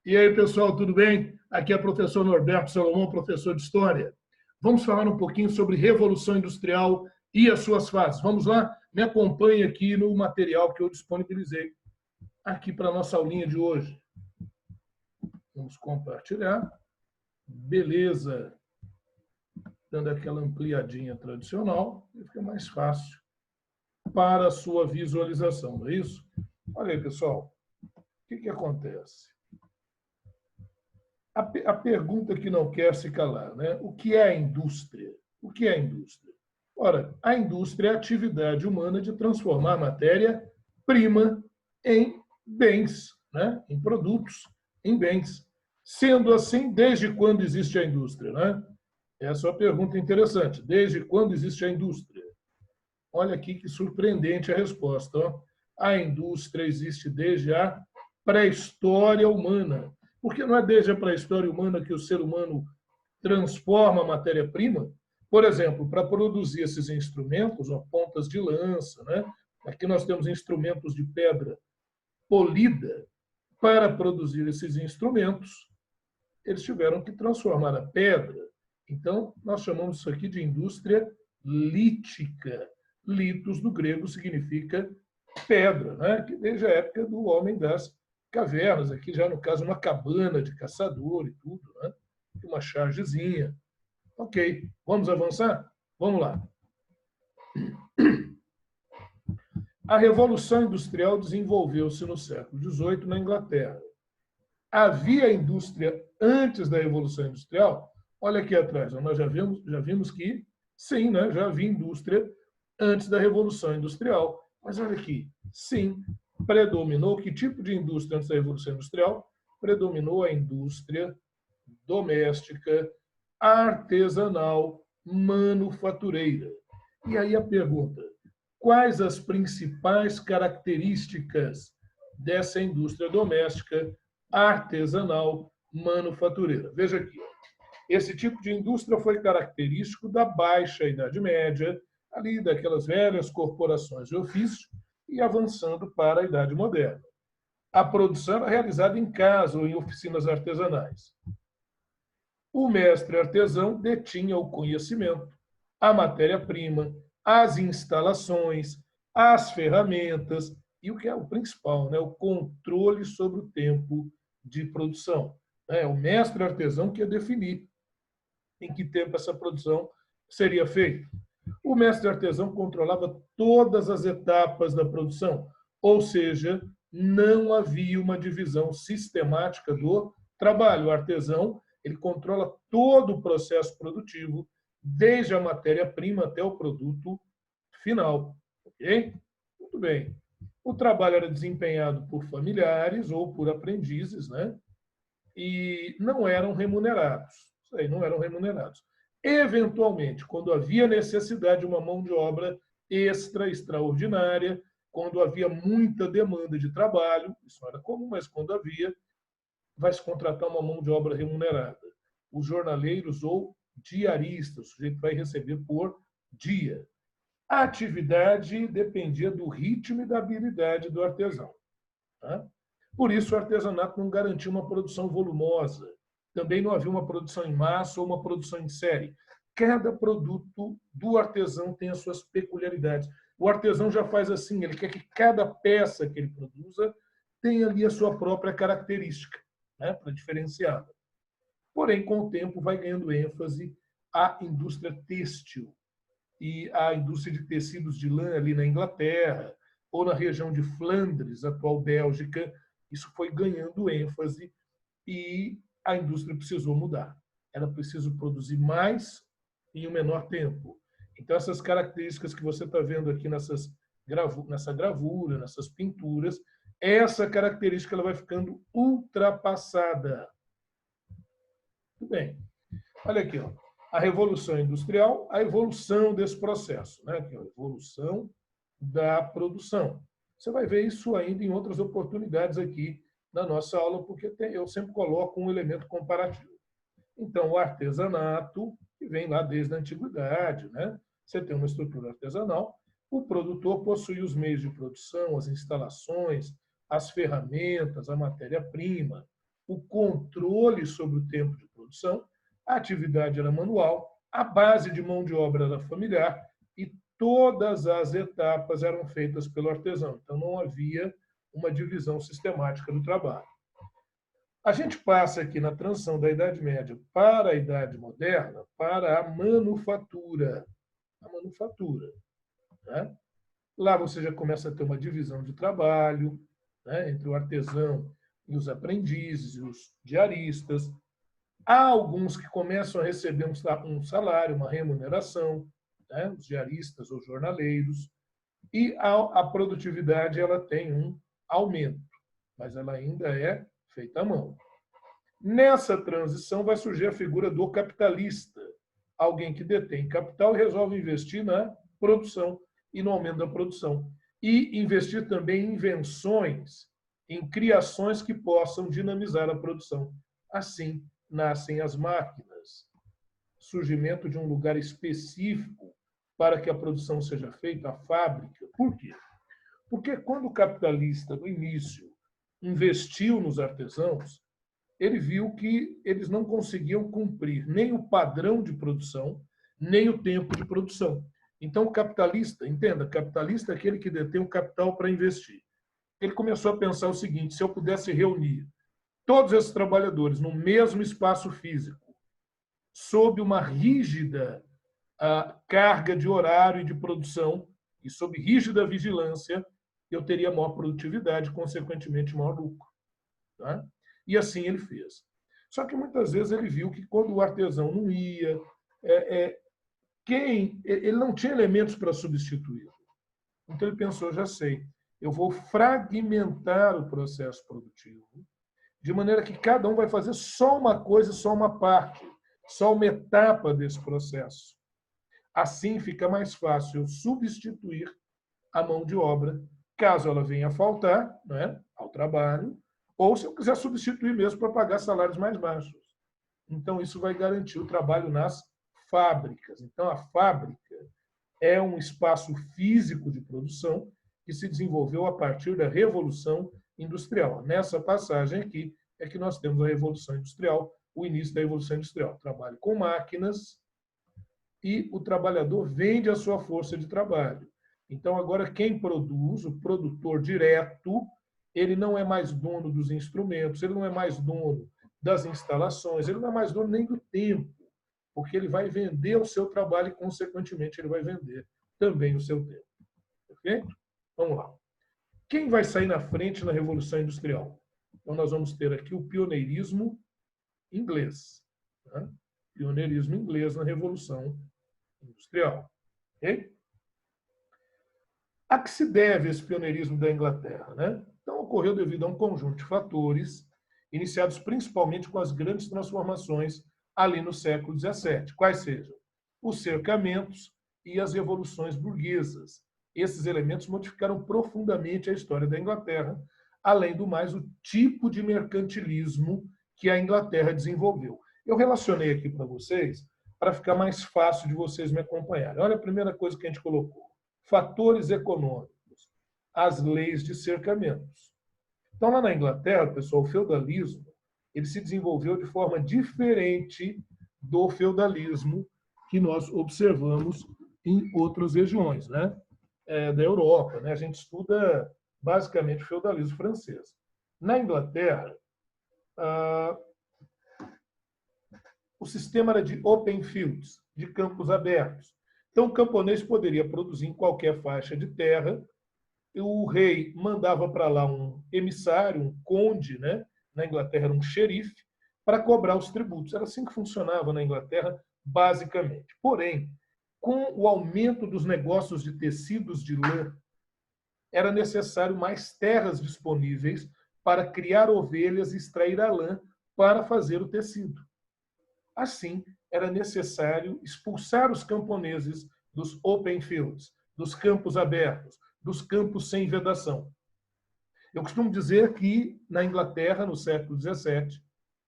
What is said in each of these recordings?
E aí, pessoal, tudo bem? Aqui é o professor Norberto Salomão, professor de História. Vamos falar um pouquinho sobre Revolução Industrial e as suas fases. Vamos lá? Me acompanhe aqui no material que eu disponibilizei aqui para a nossa aulinha de hoje. Vamos compartilhar. Beleza. Dando aquela ampliadinha tradicional, fica mais fácil para a sua visualização, não é isso? Olha aí, pessoal. O que acontece? A pergunta que não quer se calar, né? O que é a indústria? O que é a indústria? Ora, a indústria é a atividade humana de transformar matéria-prima em bens, né? Em produtos, em bens. Sendo assim, desde quando existe a indústria? Né? Essa é uma pergunta interessante. Desde quando existe a indústria? Olha aqui que surpreendente a resposta. Ó. A indústria existe desde a pré-história humana. Porque não é desde a pré-história humana que o ser humano transforma a matéria-prima? Por exemplo, para produzir esses instrumentos, ó, pontas de lança, né? Aqui nós temos instrumentos de pedra polida. Para produzir esses instrumentos, eles tiveram que transformar a pedra. Então, nós chamamos isso aqui de indústria lítica. Litos, do grego, significa pedra, né? Que desde a época do homem das cavernas, aqui já no caso uma cabana de caçador e tudo, né? Uma chargezinha. Ok, vamos avançar? Vamos lá. A Revolução Industrial desenvolveu-se no século XVIII na Inglaterra. Havia indústria antes da Revolução Industrial? Olha aqui atrás, nós já vimos que sim, né? Já havia indústria antes da Revolução Industrial. Mas olha aqui, sim, predominou. Que tipo de indústria antes da Revolução Industrial? Predominou a indústria doméstica, artesanal, manufatureira. E aí a pergunta: quais as principais características dessa indústria doméstica, artesanal, manufatureira? Veja aqui. Esse tipo de indústria foi característico da baixa Idade Média, ali daquelas velhas corporações de ofício, e avançando para a Idade Moderna. A produção era realizada em casa ou em oficinas artesanais. O mestre artesão detinha o conhecimento, a matéria-prima, as instalações, as ferramentas e o que é o principal, né, o controle sobre o tempo de produção. É o mestre artesão que ia definir em que tempo essa produção seria feita. O mestre artesão controlava todas as etapas da produção, ou seja, não havia uma divisão sistemática do trabalho. O artesão ele controla todo o processo produtivo, desde a matéria-prima até o produto final. Ok? Muito bem. O trabalho era desempenhado por familiares ou por aprendizes, né? E não eram remunerados. Isso aí, não eram remunerados. Eventualmente, quando havia necessidade de uma mão de obra extra, extraordinária, quando havia muita demanda de trabalho, isso não era comum, mas quando havia, vai se contratar uma mão de obra remunerada. Os jornaleiros ou diaristas, o sujeito vai receber por dia. A atividade dependia do ritmo e da habilidade do artesão. Tá? Por isso, o artesanato não garantia uma produção volumosa. Também não havia uma produção em massa ou uma produção em série. Cada produto do artesão tem as suas peculiaridades. O artesão já faz assim, ele quer que cada peça que ele produza tenha ali a sua própria característica, né, para diferenciá-la. Porém, com o tempo, vai ganhando ênfase a indústria têxtil e a indústria de tecidos de lã ali na Inglaterra, ou na região de Flandres, atual Bélgica, isso foi ganhando ênfase e a indústria precisou mudar. Era preciso produzir mais em um menor tempo. Então, essas características que você está vendo aqui nessa gravura, nessas pinturas, essa característica ela vai ficando ultrapassada. Muito bem. Olha aqui, ó. A Revolução Industrial, a evolução desse processo, né? Aqui, ó, a evolução da produção. Você vai ver isso ainda em outras oportunidades aqui na nossa aula, porque eu sempre coloco um elemento comparativo. Então, o artesanato, que vem lá desde a antiguidade, né? Você tem uma estrutura artesanal, o produtor possui os meios de produção, as instalações, as ferramentas, a matéria-prima. o controle sobre o tempo de produção, a atividade era manual, a base de mão de obra era familiar e todas as etapas eram feitas pelo artesão. Então, não havia uma divisão sistemática do trabalho. A gente passa aqui na transição da Idade Média para a Idade Moderna, para a manufatura. A manufatura. Né? Lá você já começa a ter uma divisão de trabalho, né, entre o artesão e os aprendizes, e os diaristas. Há alguns que começam a receber um salário, uma remuneração, né, os diaristas ou jornaleiros, e a produtividade ela tem um aumento, mas ela ainda é feita à mão. Nessa transição vai surgir a figura do capitalista, alguém que detém capital e resolve investir na produção e no aumento da produção. E investir também em invenções, em criações que possam dinamizar a produção. Assim nascem as máquinas. Surgimento de um lugar específico para que a produção seja feita, a fábrica. Por quê? Porque quando o capitalista, no início, investiu nos artesãos, ele viu que eles não conseguiam cumprir nem o padrão de produção, nem o tempo de produção. Então, o capitalista, entenda, capitalista é aquele que detém o capital para investir. Ele começou a pensar o seguinte: se eu pudesse reunir todos esses trabalhadores no mesmo espaço físico, sob uma rígida carga de horário e de produção, e sob rígida vigilância, eu teria maior produtividade, consequentemente, maior lucro. Tá? E assim ele fez. Só que muitas vezes ele viu que quando o artesão não ia, ele não tinha elementos para substituí-lo. Então ele pensou, já sei, eu vou fragmentar o processo produtivo, de maneira que cada um vai fazer só uma coisa, só uma parte, só uma etapa desse processo. Assim fica mais fácil eu substituir a mão de obra, caso ela venha a faltar, né, ao trabalho, ou se eu quiser substituir mesmo para pagar salários mais baixos. Então, isso vai garantir o trabalho nas fábricas. Então, a fábrica é um espaço físico de produção que se desenvolveu a partir da Revolução Industrial. Nessa passagem aqui é que nós temos a Revolução Industrial, o início da Revolução Industrial. Trabalho com máquinas e o trabalhador vende a sua força de trabalho. Então, agora, quem produz, o produtor direto, ele não é mais dono dos instrumentos, ele não é mais dono das instalações, ele não é mais dono nem do tempo, porque ele vai vender o seu trabalho e, consequentemente, ele vai vender também o seu tempo. Ok? Vamos lá. Quem vai sair na frente na Revolução Industrial? Então, nós vamos ter aqui o pioneirismo inglês. Tá? Pioneirismo inglês na Revolução Industrial. Ok? A que se deve esse pioneirismo da Inglaterra? Né? Então, ocorreu devido a um conjunto de fatores, iniciados principalmente com as grandes transformações ali no século XVII. Quais sejam? Os cercamentos e as revoluções burguesas. Esses elementos modificaram profundamente a história da Inglaterra, além do mais, o tipo de mercantilismo que a Inglaterra desenvolveu. Eu relacionei aqui para vocês, para ficar mais fácil de vocês me acompanharem. Olha a primeira coisa que a gente colocou. Fatores econômicos, as leis de cercamentos. Então, lá na Inglaterra, pessoal, o feudalismo ele se desenvolveu de forma diferente do feudalismo que nós observamos em outras regiões, né? Da Europa. Né? A gente estuda basicamente o feudalismo francês. Na Inglaterra, o sistema era de open fields, de campos abertos. Então, o camponês poderia produzir em qualquer faixa de terra, e o rei mandava para lá um emissário, um conde, né? Na Inglaterra era um xerife, para cobrar os tributos. Era assim que funcionava na Inglaterra, basicamente. Porém, com o aumento dos negócios de tecidos de lã, era necessário mais terras disponíveis para criar ovelhas e extrair a lã para fazer o tecido. Assim, era necessário expulsar os camponeses dos open fields, dos campos abertos, dos campos sem vedação. Eu costumo dizer que, na Inglaterra, no século XVII,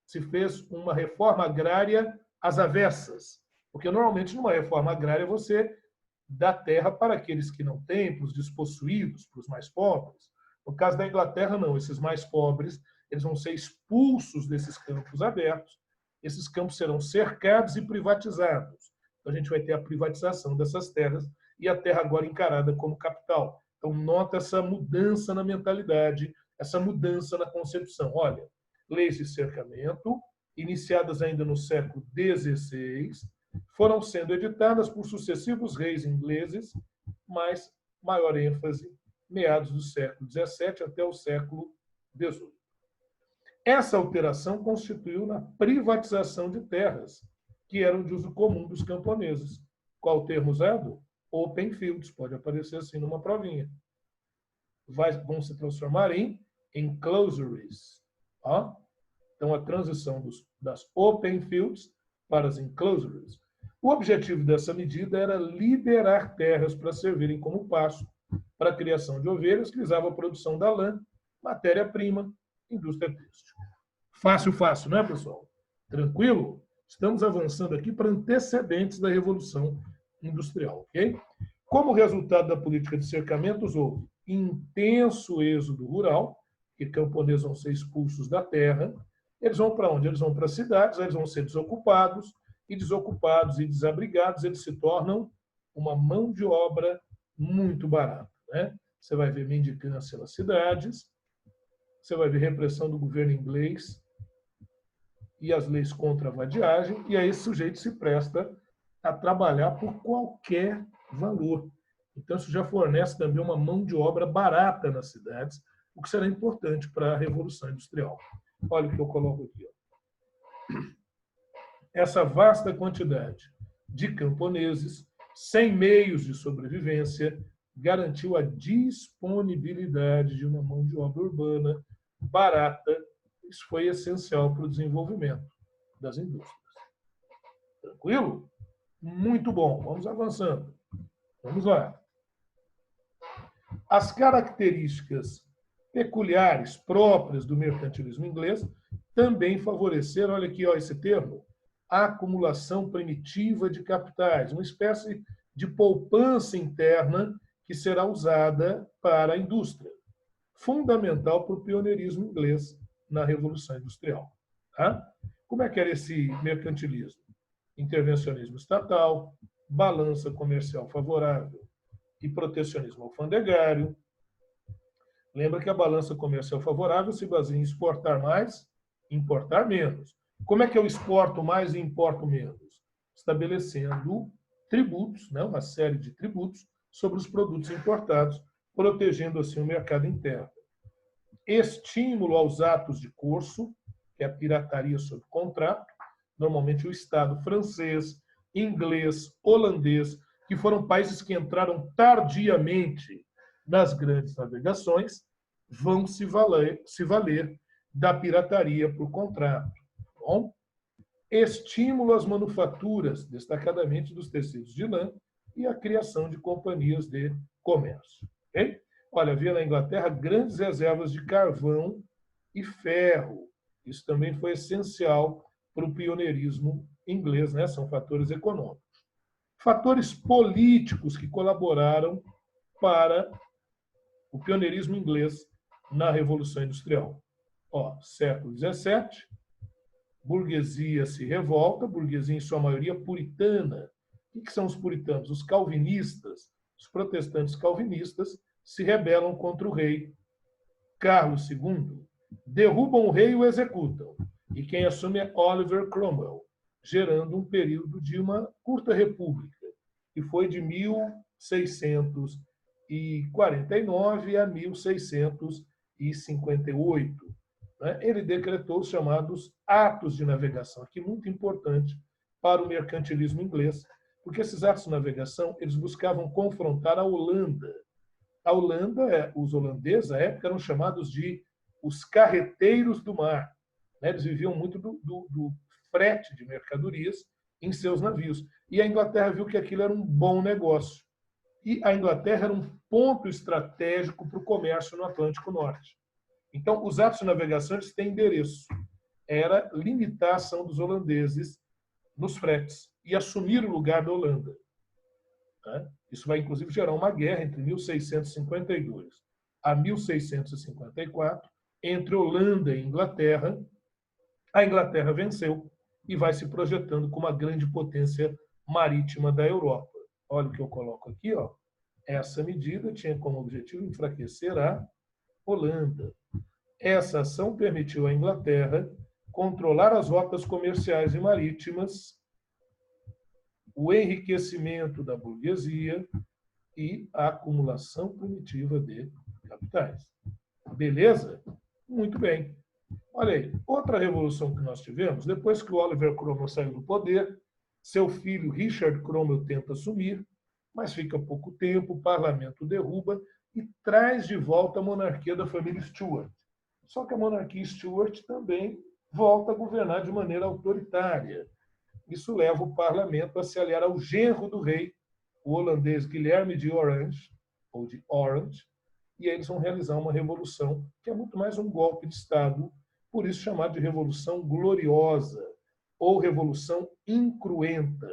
se fez uma reforma agrária às avessas, porque, normalmente, numa reforma agrária, você dá terra para aqueles que não têm, para os despossuídos, para os mais pobres. No caso da Inglaterra, não. Esses mais pobres, eles vão ser expulsos desses campos abertos, esses campos serão cercados e privatizados. Então, a gente vai ter a privatização dessas terras e a terra agora encarada como capital. Então, nota essa mudança na mentalidade, essa mudança na concepção. Olha, leis de cercamento, iniciadas ainda no século XVI, foram sendo editadas por sucessivos reis ingleses, mas maior ênfase meados do século XVII até o século XVIII. Essa alteração constituiu na privatização de terras, que eram de uso comum dos camponeses. Qual o termo usado? Open fields, pode aparecer assim numa provinha. Vão se transformar em enclosuries. Tá? Então, a transição das open fields para as enclosuries. O objetivo dessa medida era liberar terras para servirem como pasto para a criação de ovelhas, que visava a produção da lã, matéria-prima, indústria têxtil. Fácil, fácil, não é, pessoal? Tranquilo? Estamos avançando aqui para antecedentes da Revolução Industrial, ok? Como resultado da política de cercamentos, houve intenso êxodo rural, que camponeses vão ser expulsos da terra. Eles vão para onde? Eles vão para as cidades, eles vão ser desocupados e desabrigados, eles se tornam uma mão de obra muito barata, né? Você vai ver mendicância nas cidades, você vai ver repressão do governo inglês e as leis contra a vadiagem, e aí esse sujeito se presta a trabalhar por qualquer valor. Então, isso já fornece também uma mão de obra barata nas cidades, o que será importante para a Revolução Industrial. Olha o que eu coloco aqui. Essa vasta quantidade de camponeses, sem meios de sobrevivência, garantiu a disponibilidade de uma mão de obra urbana barata. Isso foi essencial para o desenvolvimento das indústrias. Tranquilo? Muito bom. Vamos avançando. Vamos lá. As características peculiares próprias do mercantilismo inglês também favoreceram, olha aqui, ó, esse termo, a acumulação primitiva de capitais, uma espécie de poupança interna que será usada para a indústria, fundamental para o pioneirismo inglês na Revolução Industrial. Tá? Como é que era esse mercantilismo? Intervencionismo estatal, balança comercial favorável e protecionismo alfandegário. Lembra que a balança comercial favorável se baseia em exportar mais, importar menos. Como é que eu exporto mais e importo menos? Estabelecendo tributos, né, uma série de tributos sobre os produtos importados, protegendo assim o mercado interno. Estímulo aos atos de curso, que é a pirataria sob contrato, normalmente o Estado francês, inglês, holandês, que foram países que entraram tardiamente nas grandes navegações, vão se valer da pirataria por contrato. Bom? Estímulo às manufaturas, destacadamente dos tecidos de lã, e a criação de companhias de comércio. Okay? Olha, havia na Inglaterra grandes reservas de carvão e ferro. Isso também foi essencial para o pioneirismo inglês, né? São fatores econômicos. Fatores políticos que colaboraram para o pioneirismo inglês na Revolução Industrial. Ó, século XVII, burguesia se revolta, burguesia em sua maioria puritana. O que são os puritanos? Os calvinistas, os protestantes calvinistas se rebelam contra o rei Carlos II, derrubam o rei e o executam. E quem assume é Oliver Cromwell, gerando um período de uma curta república, que foi de 1649 a 1658. Ele decretou os chamados atos de navegação, aqui muito importante para o mercantilismo inglês, porque esses atos de navegação eles buscavam confrontar a Holanda. A Holanda, os holandeses, à época, eram chamados de os carreteiros do mar. Eles viviam muito do frete de mercadorias em seus navios. E a Inglaterra viu que aquilo era um bom negócio. E a Inglaterra era um ponto estratégico para o comércio no Atlântico Norte. Então, os atos de navegação eles têm endereço. Era limitar a ação dos holandeses nos fretes e assumir o lugar da Holanda. Isso vai, inclusive, gerar uma guerra entre 1652 a 1654, entre Holanda e Inglaterra. A Inglaterra venceu e vai se projetando como a grande potência marítima da Europa. Olha o que eu coloco aqui, ó. Essa medida tinha como objetivo enfraquecer a Holanda. Essa ação permitiu à Inglaterra controlar as rotas comerciais e marítimas, o enriquecimento da burguesia e a acumulação primitiva de capitais. Beleza? Muito bem. Olha aí, outra revolução que nós tivemos, depois que o Oliver Cromwell saiu do poder, seu filho Richard Cromwell tenta assumir, mas fica pouco tempo, o parlamento derruba e traz de volta a monarquia da família Stuart. Só que a monarquia Stuart também volta a governar de maneira autoritária. Isso leva o parlamento a se aliar ao genro do rei, o holandês Guilherme de Orange, ou de Orange, e eles vão realizar uma revolução que é muito mais um golpe de Estado, por isso chamado de Revolução Gloriosa, ou Revolução Incruenta,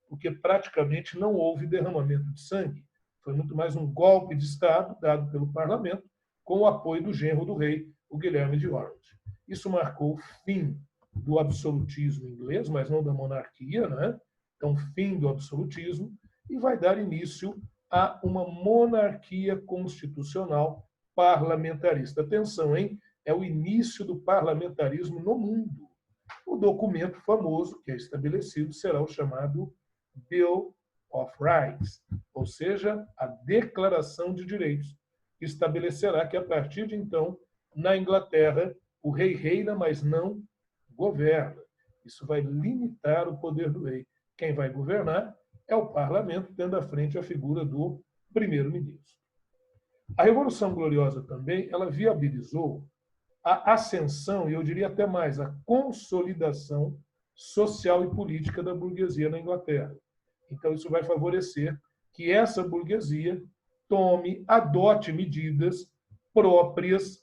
porque praticamente não houve derramamento de sangue. Foi muito mais um golpe de Estado dado pelo parlamento, com o apoio do genro do rei, o Guilherme de Orange. Isso marcou o fim do absolutismo inglês, mas não da monarquia, né? Então, fim do absolutismo, e vai dar início a uma monarquia constitucional parlamentarista. Atenção, hein? É o início do parlamentarismo no mundo. O documento famoso que é estabelecido será o chamado Bill of Rights, ou seja, a Declaração de Direitos, que estabelecerá que, a partir de então, na Inglaterra, o rei reina, mas não governa. Isso vai limitar o poder do rei. Quem vai governar é o parlamento, tendo à frente a figura do primeiro-ministro. A Revolução Gloriosa também, ela viabilizou a ascensão, e eu diria até mais, a consolidação social e política da burguesia na Inglaterra. Então, isso vai favorecer que essa burguesia adote medidas próprias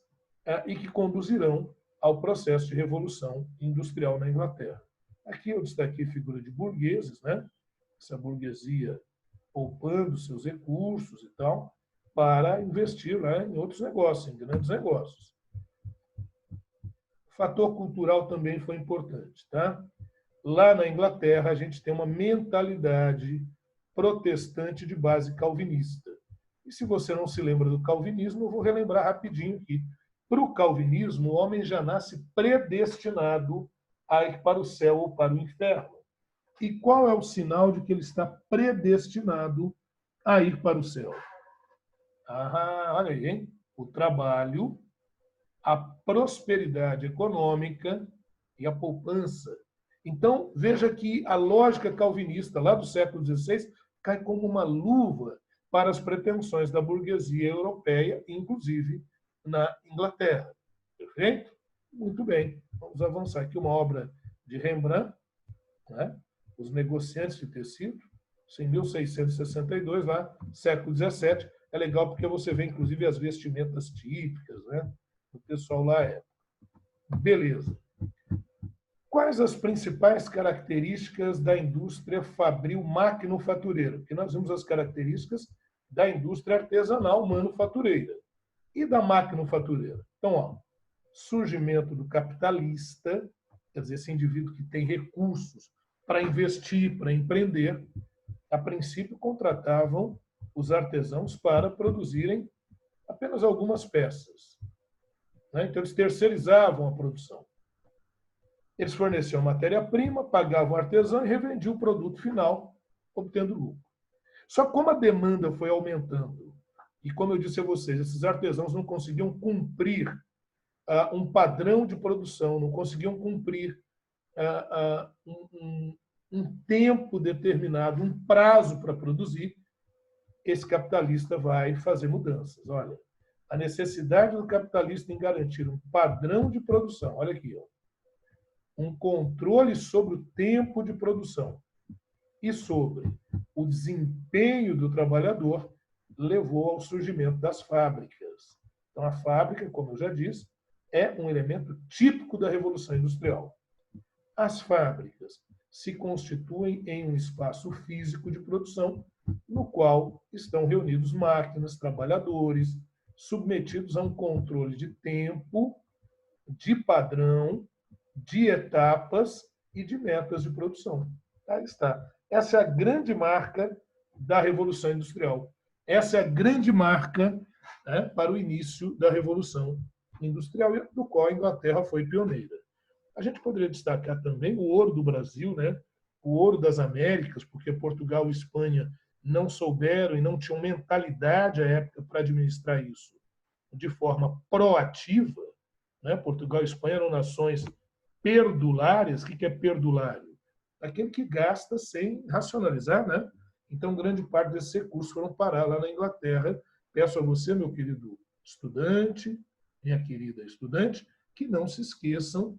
e que conduzirão ao processo de revolução industrial na Inglaterra. Aqui eu destaquei a figura de burgueses, né? Essa burguesia poupando seus recursos e tal, para investir lá em outros negócios, em grandes negócios. O fator cultural também foi importante, tá? Lá na Inglaterra, a gente tem uma mentalidade protestante de base calvinista. E se você não se lembra do calvinismo, eu vou relembrar rapidinho aqui. Para o calvinismo, o homem já nasce predestinado a ir para o céu ou para o inferno. E qual é o sinal de que ele está predestinado a ir para o céu? Olha aí, hein? O trabalho, a prosperidade econômica e a poupança. Então, veja que a lógica calvinista lá do século XVI cai como uma luva para as pretensões da burguesia europeia, inclusive na Inglaterra. Perfeito? Muito bem. Vamos avançar aqui. Uma obra de Rembrandt, né? Os Negociantes de Tecido, em 1662, lá, século XVII. É legal porque você vê, inclusive, as vestimentas típicas, né? O pessoal lá é. Beleza. Quais as principais características da indústria fabril maquinofatureira? Porque nós vimos as características da indústria artesanal manufatureira e da maquinofatureira. Então, ó, surgimento do capitalista, quer dizer, esse indivíduo que tem recursos para investir, para empreender, a princípio contratavam os artesãos para produzirem apenas algumas peças. Então, eles terceirizavam a produção. Eles forneciam matéria-prima, pagavam o artesão e revendiam o produto final, obtendo lucro. Só que como a demanda foi aumentando, e como eu disse a vocês, esses artesãos não conseguiam cumprir um padrão de produção, não conseguiam cumprir um tempo determinado, um prazo para produzir, esse capitalista vai fazer mudanças. Olha, a necessidade do capitalista em garantir um padrão de produção, olha aqui, ó, um controle sobre o tempo de produção e sobre o desempenho do trabalhador levou ao surgimento das fábricas. Então, a fábrica, como eu já disse, é um elemento típico da Revolução Industrial. As fábricas se constituem em um espaço físico de produção no qual estão reunidos máquinas, trabalhadores, submetidos a um controle de tempo de padrão, de etapas e de metas de produção. Aí está. Essa é a grande marca da Revolução Industrial. Essa é a grande marca, né, para o início da Revolução Industrial, do qual a Inglaterra foi pioneira. A gente poderia destacar também o ouro do Brasil, né, o ouro das Américas, porque Portugal e Espanha não souberam e não tinham mentalidade à época para administrar isso de forma proativa. Né? Portugal e Espanha eram nações perdulárias. O que é perdulário? Aquele que gasta sem racionalizar, né? Então, grande parte desses recursos foram parar lá na Inglaterra. Peço a você, meu querido estudante, minha querida estudante, que não se esqueçam,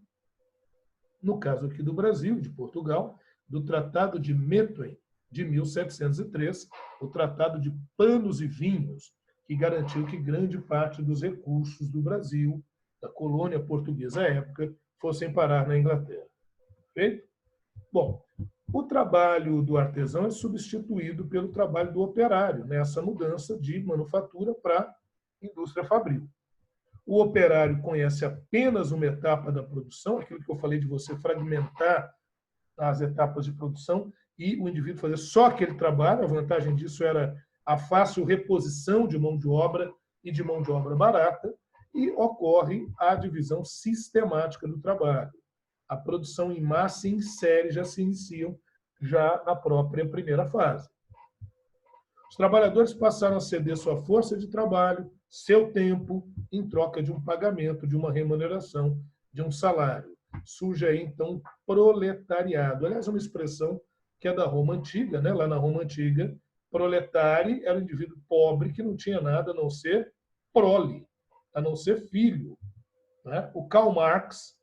no caso aqui do Brasil, de Portugal, do Tratado de Methuen, de 1703, o Tratado de Panos e Vinhos, que garantiu que grande parte dos recursos do Brasil, da colônia portuguesa à época, fossem parar na Inglaterra. Perfeito? Bom, o trabalho do artesão é substituído pelo trabalho do operário, nessa mudança de manufatura para indústria fabril. O operário conhece apenas uma etapa da produção, aquilo que eu falei de você fragmentar as etapas de produção e o indivíduo fazer só aquele trabalho. A vantagem disso era a fácil reposição de mão de obra e de mão de obra barata, e ocorre a divisão sistemática do trabalho. A produção em massa e em série já se iniciam já na própria primeira fase. Os trabalhadores passaram a ceder sua força de trabalho, seu tempo, em troca de um pagamento, de uma remuneração, de um salário. Surge aí, então, proletariado. Aliás, uma expressão que é da Roma Antiga, né? Lá na Roma Antiga, proletário era um indivíduo pobre que não tinha nada a não ser prole, a não ser filho. Né? O Karl Marx,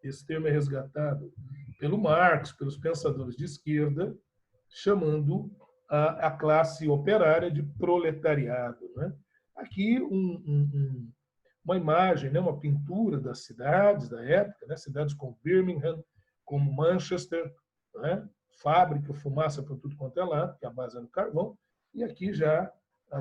esse termo é resgatado pelo Marx, pelos pensadores de esquerda, chamando a classe operária de proletariado. Né? Aqui uma imagem, né, uma pintura das cidades da época, né, cidades como Birmingham, como Manchester, né, fábrica, fumaça para tudo quanto é lá, que é a base é do carvão, e aqui já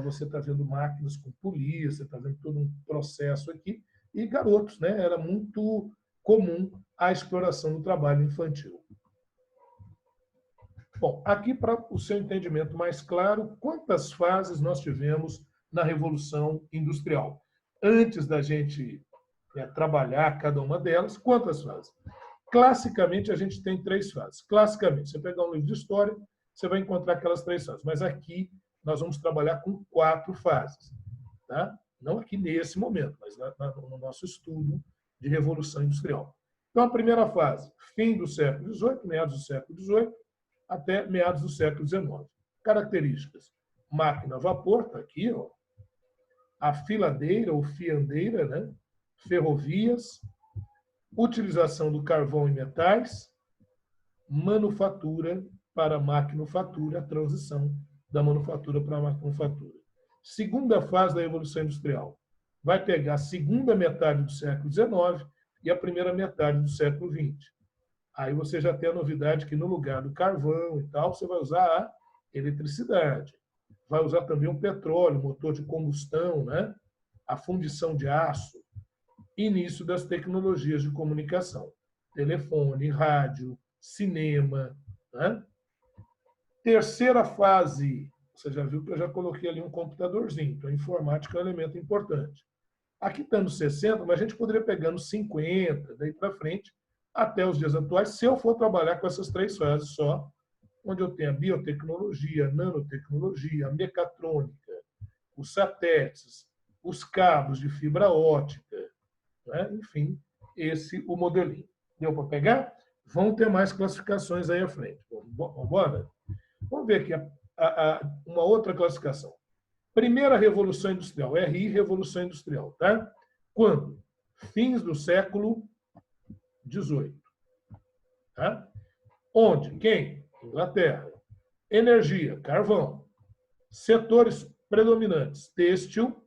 você está vendo máquinas com polícia, está vendo todo um processo aqui, e garotos, né, era muito comum a exploração do trabalho infantil. Bom, aqui para o seu entendimento mais claro, quantas fases nós tivemos na Revolução Industrial? Antes da gente trabalhar cada uma delas, quantas fases? Classicamente, a gente tem 3 fases. Classicamente, você pegar um livro de história, você vai encontrar aquelas 3 fases. Mas aqui nós vamos trabalhar com 4 fases. Tá? Não aqui nesse momento, mas no nosso estudo de Revolução Industrial. Então, a primeira fase, fim do século XVIII, meados do século XVIII, até meados do século XIX. Características. Máquina a vapor, está aqui, ó. A filadeira ou fiandeira, né? Ferrovias, utilização do carvão e metais, manufatura para maquinofatura, a transição da manufatura para a maquinofatura. Segunda fase da Revolução Industrial. Vai pegar a segunda metade do século XIX e a primeira metade do século XX. Aí você já tem a novidade que no lugar do carvão e tal, você vai usar a eletricidade. Vai usar também o petróleo, motor de combustão, né? A fundição de aço. Início das tecnologias de comunicação. Telefone, rádio, cinema. Né? Terceira fase. Você já viu que eu já coloquei ali um computadorzinho. Então, a informática é um elemento importante. Aqui está nos 60, mas a gente poderia pegar nos 50, daí para frente, até os dias atuais, se eu for trabalhar com essas 3 fases só, onde eu tenho a biotecnologia, a nanotecnologia, a mecatrônica, os satélites, os cabos de fibra ótica, né? Enfim, esse o modelinho. Deu para pegar? Vão ter mais classificações aí à frente. Vamos embora? Vamos ver aqui uma outra classificação. Primeira Revolução Industrial, RI Revolução Industrial, tá? Quando? Fins do século XVIII. Tá? Onde? Quem? Inglaterra. Energia, carvão. Setores predominantes, têxtil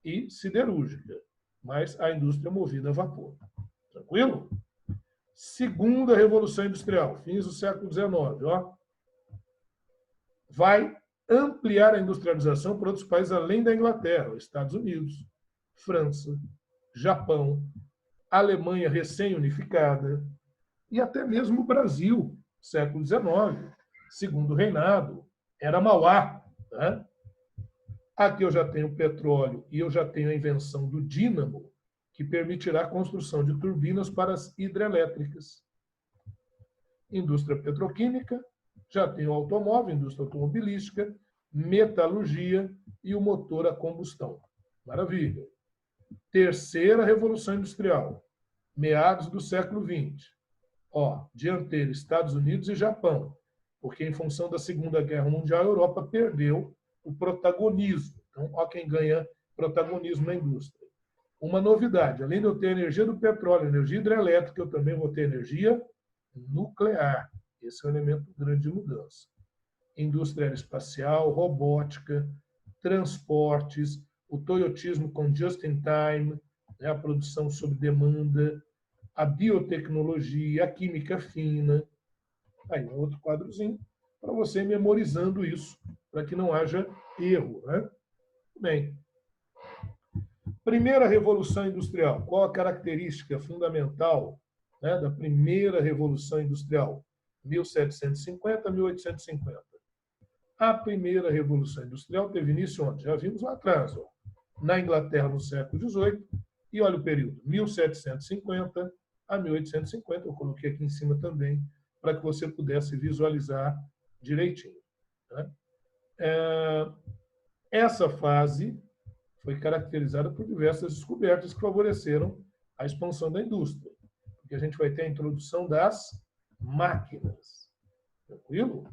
e siderúrgica, mas a indústria movida a vapor. Tranquilo? Segunda Revolução Industrial, fins do século XIX, ó, vai ampliar a industrialização para outros países além da Inglaterra, Estados Unidos, França, Japão, Alemanha recém-unificada, e até mesmo o Brasil, século XIX, segundo reinado, era Mauá. Né? Aqui eu já tenho petróleo e eu já tenho a invenção do dínamo, que permitirá a construção de turbinas para as hidrelétricas. Indústria petroquímica, já tenho o automóvel, indústria automobilística, metalurgia e o motor a combustão. Maravilha. Terceira Revolução Industrial, meados do século XX. Dianteiro, Estados Unidos e Japão, porque em função da Segunda Guerra Mundial, a Europa perdeu o protagonismo. Então, quem ganha protagonismo na indústria. Uma novidade, além de eu ter energia do petróleo, energia hidrelétrica, eu também vou ter energia nuclear. Esse é um elemento grande de mudança. Indústria aeroespacial, robótica, transportes, o toyotismo com just-in-time, a produção sob demanda, a biotecnologia, a química fina. Aí, um outro quadrozinho para você ir memorizando isso, para que não haja erro. Né? Bem, primeira Revolução Industrial. Qual a característica fundamental, né, da primeira Revolução Industrial? 1750 a 1850. A primeira Revolução Industrial teve início onde? Já vimos lá atrás, na Inglaterra no século XVIII, e olha o período, 1750 a 1850, eu coloquei aqui em cima também, para que você pudesse visualizar direitinho. Né? Essa fase foi caracterizada por diversas descobertas que favoreceram a expansão da indústria, porque a gente vai ter a introdução das máquinas. Tranquilo?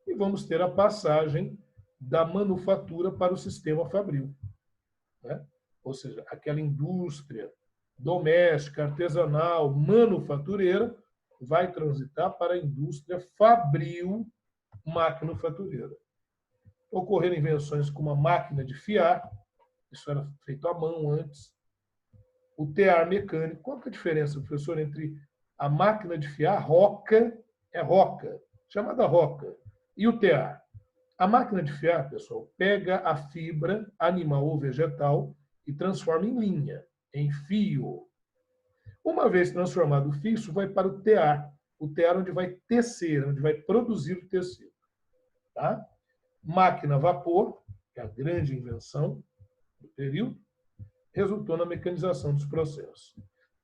E vamos ter a passagem da manufatura para o sistema fabril. Né? Ou seja, aquela indústria doméstica, artesanal, manufatureira, vai transitar para a indústria fabril maquinofatureira. Ocorreram invenções como a máquina de fiar, isso era feito à mão antes, o tear mecânico. Qual que é a diferença, professor, entre a máquina de fiar, roca, chamada roca, e o tear? A máquina de fiar, pessoal, pega a fibra animal ou vegetal e transforma em linha, em fio. Uma vez transformado o fio, isso vai para o tear onde vai tecer, onde vai produzir o tecido. Tá? Máquina a vapor, que é a grande invenção do período, resultou na mecanização dos processos.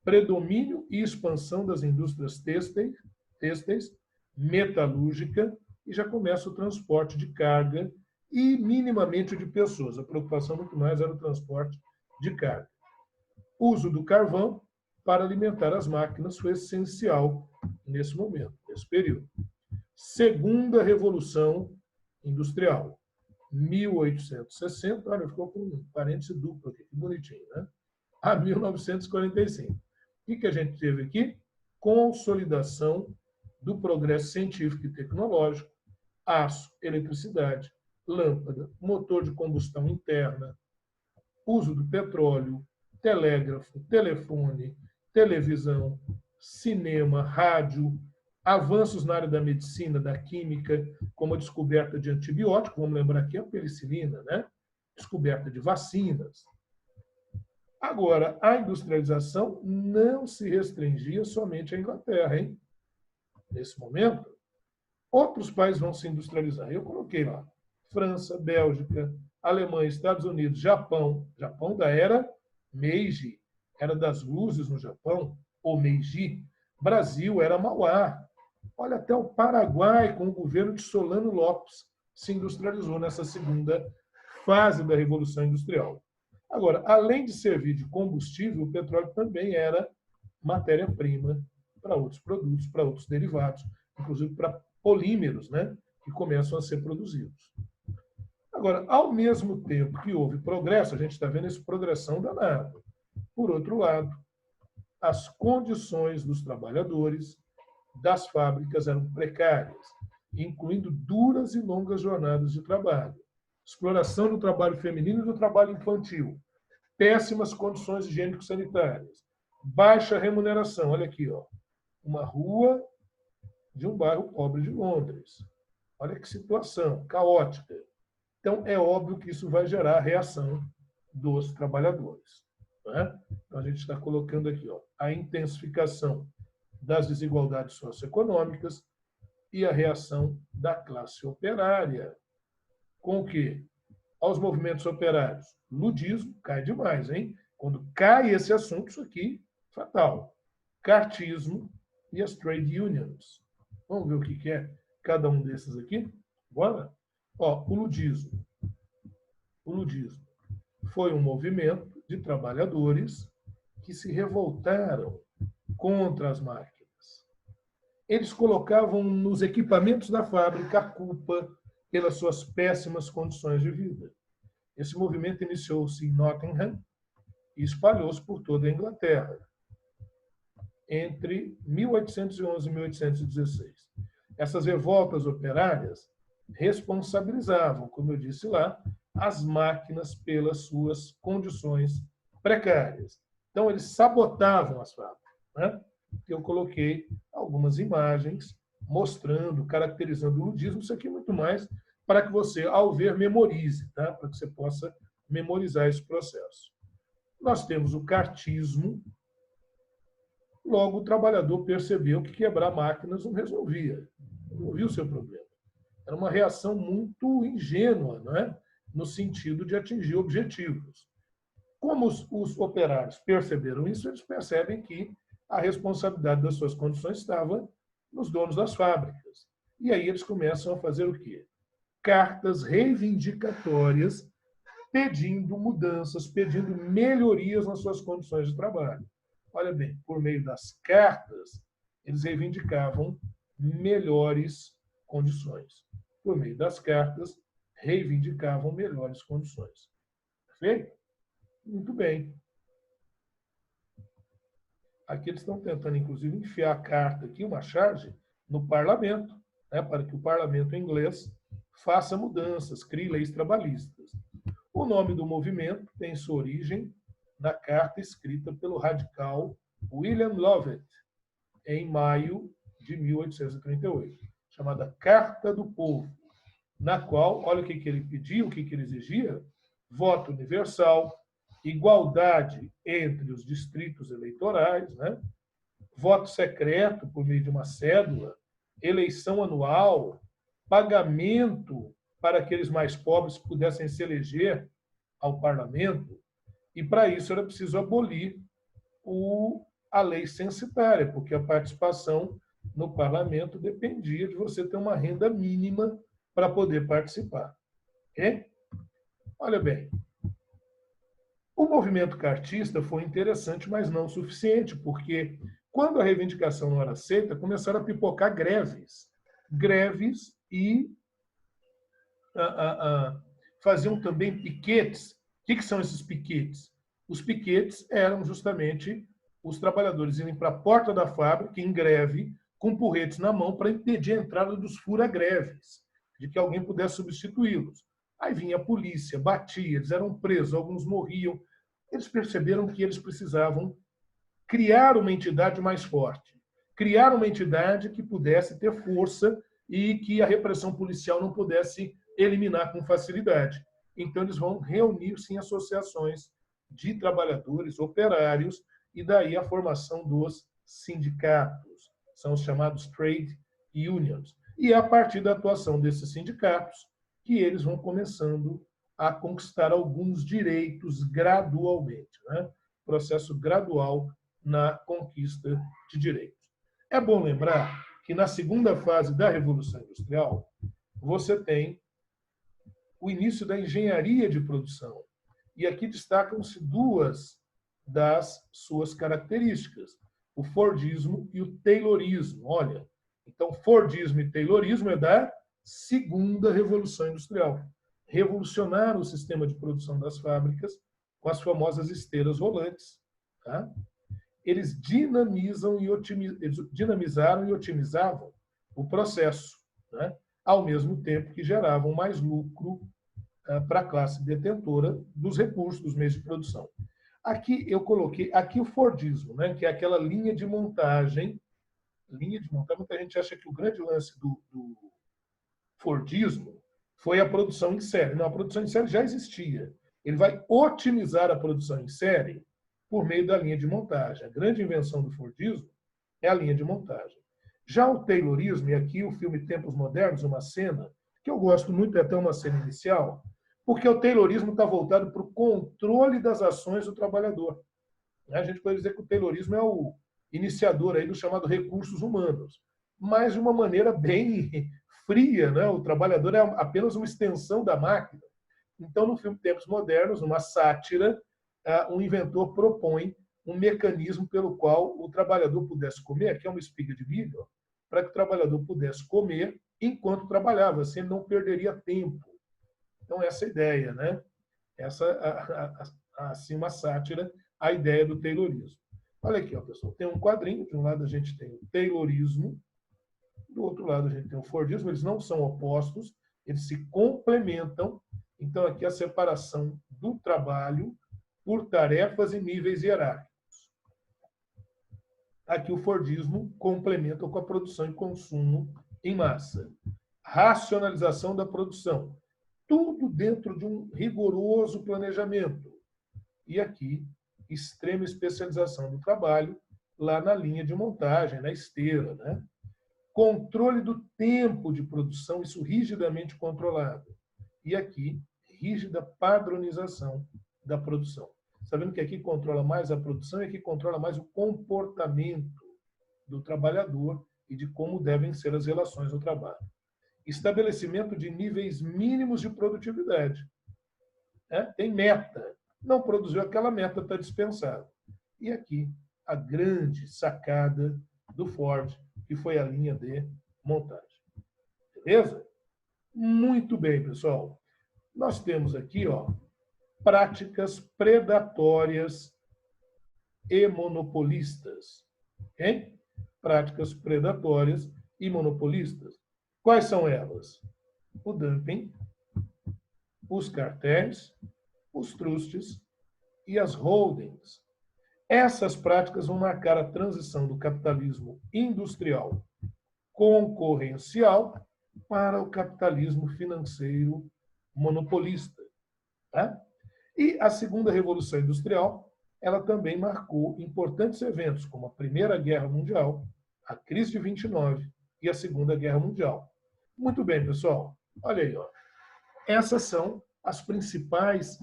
Predomínio e expansão das indústrias têxteis, metalúrgica, e já começa o transporte de carga e minimamente o de pessoas. A preocupação muito mais era o transporte de carga. O uso do carvão para alimentar as máquinas foi essencial nesse momento, nesse período. Segunda Revolução Industrial, 1860, olha, ficou com um parêntese duplo aqui, que bonitinho, né? A 1945. O que a gente teve aqui? Consolidação do progresso científico e tecnológico, aço, eletricidade, lâmpada, motor de combustão interna, uso do petróleo, telégrafo, telefone, televisão, cinema, rádio, avanços na área da medicina, da química, como a descoberta de antibióticos, vamos lembrar aqui a penicilina, né? Descoberta de vacinas. Agora, a industrialização não se restringia somente à Inglaterra, hein? Nesse momento, outros países vão se industrializar. Eu coloquei lá França, Bélgica, Alemanha, Estados Unidos, Japão. Japão da era Meiji, era das luzes no Japão, ou Meiji. Brasil era Mauá. Olha, até o Paraguai, com o governo de Solano Lopes, se industrializou nessa segunda fase da Revolução Industrial. Agora, além de servir de combustível, o petróleo também era matéria-prima para outros produtos, para outros derivados, inclusive para polímeros, né, que começam a ser produzidos. Agora, ao mesmo tempo que houve progresso, a gente está vendo essa progressão danada. Por outro lado, as condições dos trabalhadores das fábricas eram precárias, incluindo duras e longas jornadas de trabalho, exploração do trabalho feminino e do trabalho infantil, péssimas condições higiênico-sanitárias, baixa remuneração. Olha aqui, uma rua de um bairro pobre de Londres. Olha que situação caótica. Então, é óbvio que isso vai gerar a reação dos trabalhadores. Né? Então, a gente está colocando aqui, ó, a intensificação das desigualdades socioeconômicas e a reação da classe operária. Com o quê? Aos movimentos operários. Ludismo cai demais, hein? Quando cai esse assunto, isso aqui, fatal. Cartismo e as trade unions. Vamos ver o que é cada um desses aqui? Bora? Ó, o ludismo. O ludismo foi um movimento de trabalhadores que se revoltaram contra as máquinas. Eles colocavam nos equipamentos da fábrica a culpa pelas suas péssimas condições de vida. Esse movimento iniciou-se em Nottingham e espalhou-se por toda a Inglaterra entre 1811 e 1816. Essas revoltas operárias responsabilizavam, como eu disse lá, as máquinas pelas suas condições precárias. Então, eles sabotavam as fábricas. Né? Eu coloquei algumas imagens mostrando, caracterizando o ludismo. Isso aqui é muito mais para que você, ao ver, memorize, tá? Para que você possa memorizar esse processo. Nós temos o cartismo. Logo, o trabalhador percebeu que quebrar máquinas não resolvia o seu problema. Era uma reação muito ingênua, não é? No sentido de atingir objetivos. Como os operários perceberam isso, eles percebem que a responsabilidade das suas condições estava nos donos das fábricas. E aí eles começam a fazer o quê? Cartas reivindicatórias pedindo mudanças, pedindo melhorias nas suas condições de trabalho. Olha bem, por meio das cartas, eles reivindicavam melhores condições. Por meio das cartas, reivindicavam melhores condições. Perfeito? Muito bem. Aqui eles estão tentando, inclusive, enfiar a carta aqui, uma charge, no parlamento, né, para que o parlamento inglês faça mudanças, crie leis trabalhistas. O nome do movimento tem sua origem na carta escrita pelo radical William Lovett, em maio de 1838, chamada Carta do Povo, na qual, olha o que ele pedia, o que ele exigia: voto universal, igualdade entre os distritos eleitorais, né? Voto secreto por meio de uma cédula, eleição anual, pagamento para aqueles mais pobres que pudessem se eleger ao parlamento. E, para isso, era preciso abolir a lei censitária, porque a participação no parlamento dependia de você ter uma renda mínima para poder participar. Okay? Olha bem, o movimento cartista foi interessante, mas não suficiente, porque quando a reivindicação não era aceita, começaram a pipocar greves. Greves e faziam também piquetes. O que são esses piquetes? Os piquetes eram justamente os trabalhadores irem para a porta da fábrica em greve, com porretes na mão, para impedir a entrada dos fura-greves, de que alguém pudesse substituí-los. Aí vinha a polícia, batia, eles eram presos, alguns morriam. Eles perceberam que eles precisavam criar uma entidade mais forte, criar uma entidade que pudesse ter força e que a repressão policial não pudesse eliminar com facilidade. Então, eles vão reunir-se em associações de trabalhadores, operários, e daí a formação dos sindicatos. São os chamados trade unions. E é a partir da atuação desses sindicatos que eles vão começando a conquistar alguns direitos gradualmente, né? Processo gradual na conquista de direitos. É bom lembrar que na segunda fase da Revolução Industrial, você tem o início da engenharia de produção. E aqui destacam-se duas das suas características: o Fordismo e o Taylorismo. Olha, então Fordismo e Taylorismo é da segunda Revolução Industrial. Revolucionaram o sistema de produção das fábricas com as famosas esteiras rolantes. Tá? Eles dinamizaram e otimizavam o processo, né? Ao mesmo tempo que geravam mais lucro para a classe detentora dos recursos, dos meios de produção. Aqui eu coloquei o Fordismo, né? Que é aquela linha de montagem. Muita gente acha que o grande lance do Fordismo foi a produção em série. Não, a produção em série já existia. Ele vai otimizar a produção em série por meio da linha de montagem. A grande invenção do Fordismo é a linha de montagem. Já o Taylorismo, e aqui o filme Tempos Modernos, uma cena que eu gosto muito, é até uma cena inicial, porque o Taylorismo está voltado para o controle das ações do trabalhador. A gente pode dizer que o Taylorismo é o iniciador aí do chamado recursos humanos, mas de uma maneira bem fria, né? O trabalhador é apenas uma extensão da máquina. Então, no filme Tempos Modernos, numa sátira, um inventor propõe um mecanismo pelo qual o trabalhador pudesse comer, que é uma espiga de milho, para que o trabalhador pudesse comer enquanto trabalhava, assim ele não perderia tempo. Então, essa é a ideia, né? Essa, assim, uma sátira à ideia do Taylorismo. Olha aqui, ó, pessoal, tem um quadrinho, de um lado a gente tem o Taylorismo, do outro lado a gente tem o Fordismo, eles não são opostos, eles se complementam. Então, aqui a separação do trabalho por tarefas e níveis hierárquicos. Aqui o Fordismo complementa com a produção e consumo em massa. Racionalização da produção. Tudo dentro de um rigoroso planejamento. E aqui, extrema especialização do trabalho, lá na linha de montagem, na esteira, né? Controle do tempo de produção, isso rigidamente controlado. E aqui, rígida padronização da produção. Sabendo que aqui controla mais a produção e aqui controla mais o comportamento do trabalhador e de como devem ser as relações no trabalho. Estabelecimento de níveis mínimos de produtividade. Tem meta. Não produziu aquela meta, está dispensado. E aqui, a grande sacada do Ford, que foi a linha de montagem. Beleza? Muito bem, pessoal. Nós temos aqui, ó, práticas predatórias e monopolistas. Okay? Práticas predatórias e monopolistas. Quais são elas? O dumping, os cartéis, os trustes e as holdings. Essas práticas vão marcar a transição do capitalismo industrial concorrencial para o capitalismo financeiro monopolista. Tá? E a segunda Revolução Industrial, ela também marcou importantes eventos, como a Primeira Guerra Mundial, a crise de 29 e a Segunda Guerra Mundial. Muito bem, pessoal. Olha aí, ó. Essas são as principais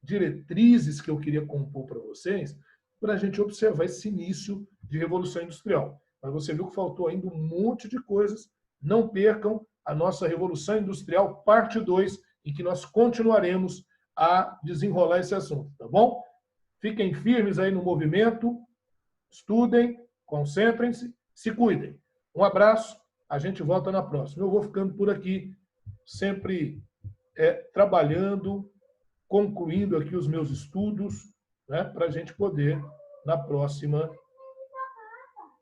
diretrizes que eu queria compor para vocês, para a gente observar esse início de Revolução Industrial. Mas você viu que faltou ainda um monte de coisas. Não percam a nossa Revolução Industrial, parte 2, em que nós continuaremos a desenrolar esse assunto, tá bom? Fiquem firmes aí no movimento, estudem, concentrem-se, se cuidem. Um abraço, a gente volta na próxima. Eu vou ficando por aqui, sempre trabalhando, concluindo aqui os meus estudos, né, para a gente poder, na próxima,